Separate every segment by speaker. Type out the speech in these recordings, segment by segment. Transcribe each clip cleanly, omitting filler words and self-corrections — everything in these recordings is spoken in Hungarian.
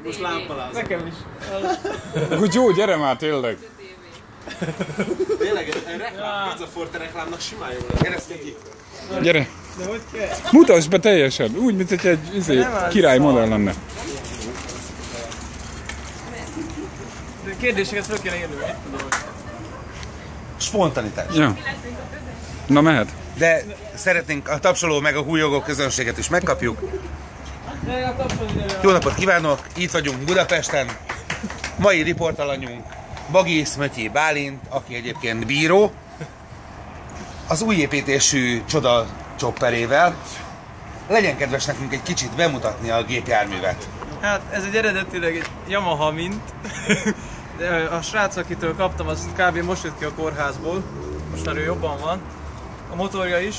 Speaker 1: Most lámpaláz.
Speaker 2: Nekem is.
Speaker 3: Gugyó, gyere már tényleg!
Speaker 1: Tényleg, reklám, ez a Forte reklámnak simán jól lesz. Gyere, Sztiki!
Speaker 3: Gyere!
Speaker 2: De hogy kell?
Speaker 3: Mutasd be teljesen! Úgy, mint hogy egy király modell lenne.
Speaker 2: De kérdéseket fel kéne írni, mit tudom.
Speaker 4: Spontanitás.
Speaker 3: Ja. Na mehet?
Speaker 4: De szeretnénk a tapsoló meg a hújogó közönséget is megkapjuk. Jó napot kívánok! Itt vagyunk Budapesten. Mai riportalanyunk Bagi Szmötyi Bálint, aki egyébként bíró. Az új építésű csoda chopperével. Legyen kedves nekünk egy kicsit bemutatni a gépjárművet.
Speaker 2: Hát ez egy eredetileg egy Yamaha mint. De a srác, akitől kaptam, az kb. Most jött ki a kórházból. Most már ő jobban van. A motorja is.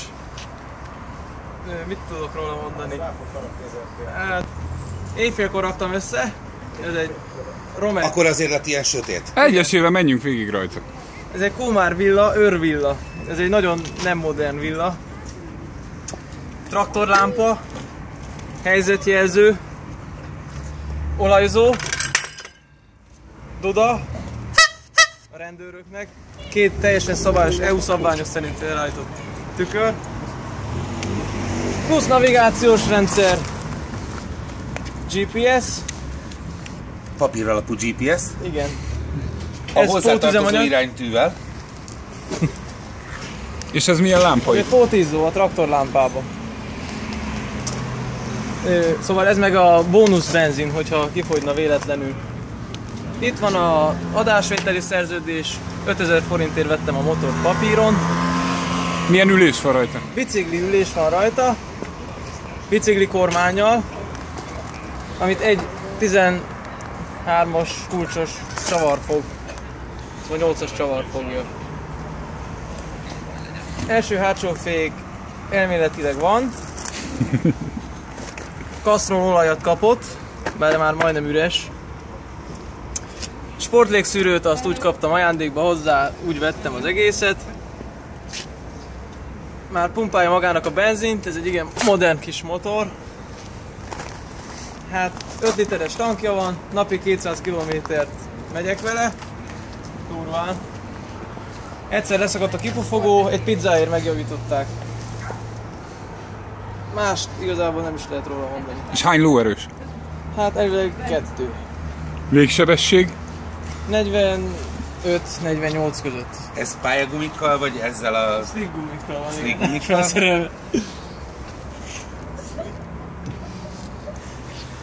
Speaker 2: Mit tudok róla mondani? Hát éjfélkor raktam össze. Ez egy Romet.
Speaker 4: Akkor azért lett ilyen sötét.
Speaker 3: Egyesével menjünk végig rajta.
Speaker 2: Ez egy Komár villa, őrvilla. Ez egy nagyon nem modern villa. Traktorlámpa, helyzetjelző, olajzó, Doda a rendőröknek, két teljesen szabályos, EU szabványos szerint elállított tükör, plusz navigációs rendszer, GPS,
Speaker 4: Papír alapú GPS.
Speaker 2: igen.
Speaker 4: A
Speaker 2: Ez
Speaker 4: hozzátartozó
Speaker 2: pótüzemanyag.
Speaker 4: iránytűvel.
Speaker 3: És ez milyen lámpa
Speaker 2: Egy
Speaker 3: itt?
Speaker 2: pótízó a traktorlámpába. Szóval ez meg a bónusz benzin, hogyha kifogyna véletlenül. Itt van a adásvételi szerződés, 5000 forintért vettem a motort papíron.
Speaker 3: Milyen ülés van rajta?
Speaker 2: Bicikli ülés van rajta, bicikli kormánnyal, amit egy 13-as kulcsos csavarfog, szóval 8-as csavarfogja. Első-hátsó fék elméletileg van. Castrol olajat kapott, bár már majdnem üres. Sportlégszűrőt azt úgy kaptam ajándékba hozzá, úgy vettem az egészet. Már pumpálja magának a benzint, ez egy igen modern kis motor. Hát 5 literes tankja van, napi 200 km-t megyek vele. Durván. Egyszer leszakadt a kipufogó, egy pizzáért megjavították. Mást igazából nem is lehet róla mondani.
Speaker 3: És hány lóerős?
Speaker 2: Hát elvileg 2.
Speaker 3: Végsebesség?
Speaker 2: 45-48 között.
Speaker 4: Ez pályagumikkal, vagy ezzel a
Speaker 2: Slick gumikkal van,
Speaker 4: slick
Speaker 2: igen.
Speaker 4: gumikkal?
Speaker 2: Felszerelve.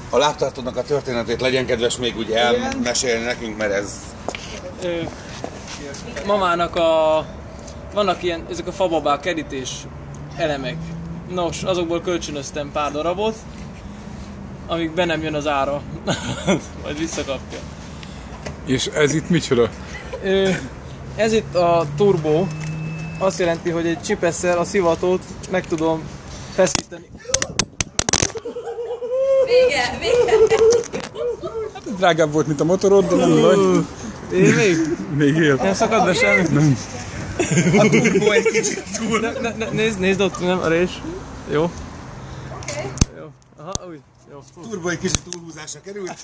Speaker 4: A lábtartónak a történetét legyen kedves még úgy elmesélni nekünk, mert ez...
Speaker 2: Mamának vannak ilyen, ezek a fababák, kerítés elemek. Nos, azokból kölcsönöztem pár darabot, amíg be nem jön az ára. Majd visszakapja.
Speaker 3: És ez itt micsoda?
Speaker 2: Ez itt a turbo. Azt jelenti, hogy egy csipesszel a szivatót meg tudom feszíteni.
Speaker 5: Vége, vége!
Speaker 3: Hát ez drágább volt, mint a motorod, de nem baj.
Speaker 2: Én még?
Speaker 3: Még él.
Speaker 2: Nem szakad be semmi?
Speaker 3: Nem.
Speaker 4: A turbo egy kicsit túl.
Speaker 2: Nézd ott, nem a rés. Jó. Jó. Aha, úgy. Jó.
Speaker 4: Turbo egy kicsit túlhúzásra került.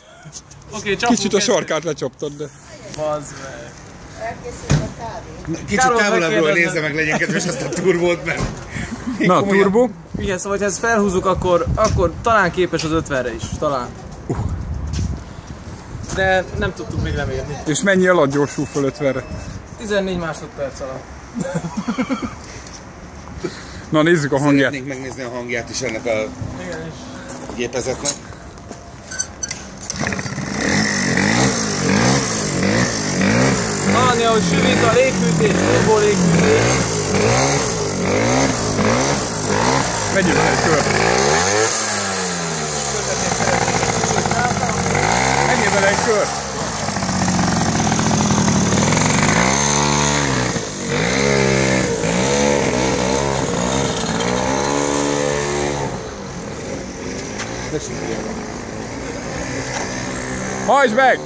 Speaker 2: Oké, csapunk.
Speaker 3: Kicsit a sarkát lecsaptad, de...
Speaker 2: Bazd meg.
Speaker 4: Kicsit
Speaker 2: Károly
Speaker 4: távolabbról
Speaker 2: megkérdezem.
Speaker 4: nézze meg, legyen kedves ezt a turbót, mert...
Speaker 3: Na, turbo.
Speaker 2: Igen, szóval ha ezt felhúzzuk, akkor talán képes az 50-re is. Talán. De nem tudtuk még lemérni.
Speaker 3: És mennyi alatt gyorsul föl 50-re?
Speaker 2: 14 másodperc alatt.
Speaker 3: Na, nézzük a hangját.
Speaker 4: Szeretnénk megnézni a hangját is ennek a
Speaker 2: Igen is.
Speaker 4: gépezetnek.
Speaker 2: Hallani, ahogy süvít a légfűtés, turbo légfűtés.
Speaker 3: Megyünk egy kört. Menjél vele egy kört. Hajtsd meg!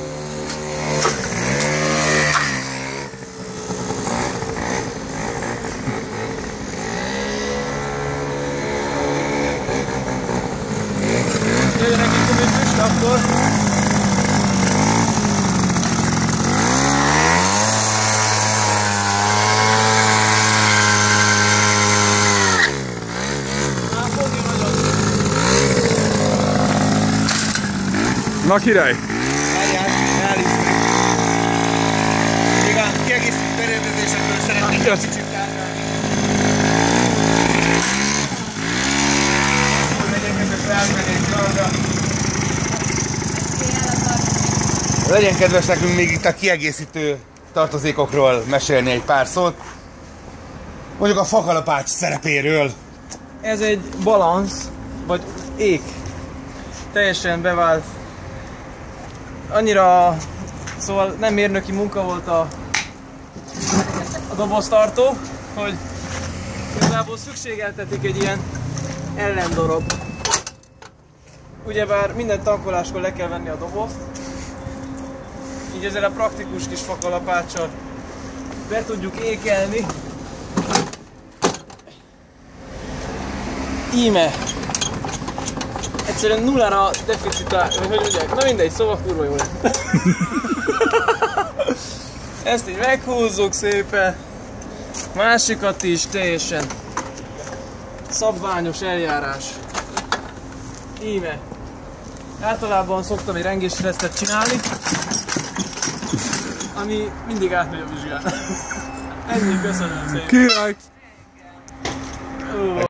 Speaker 2: Jöjjön neki gumifüst, akkor motor.
Speaker 3: Na király!
Speaker 4: Várjál, elindulni. Még a kiegészítő berendezésekről szeretnék egy kicsit tárgyalni. Legyen kedves nekünk még itt a kiegészítő tartozékokról mesélni egy pár szót. Mondjuk a fakalapács szerepéről.
Speaker 2: Ez egy balansz, vagy ék. Teljesen bevált. Annyira, szóval nem mérnöki munka volt a doboztartó, hogy igazából szükségeltetik egy ilyen ellendarab. Ugyebár minden tankoláskor le kell venni a dobozt, így ezzel a praktikus kis fakalapáccsal be tudjuk ékelni. Íme! Egyszerűen nullára deficitál, vagy hogy mondják, na mindegy, szóval kurva jó lett. Ezt így meghúzzuk szépen, másikat is teljesen szabványos eljárás. Íme! Általában szoktam egy rengésresztet csinálni, ami mindig átmegy a vizsgán. Ennyi, köszönöm szépen!
Speaker 3: Király!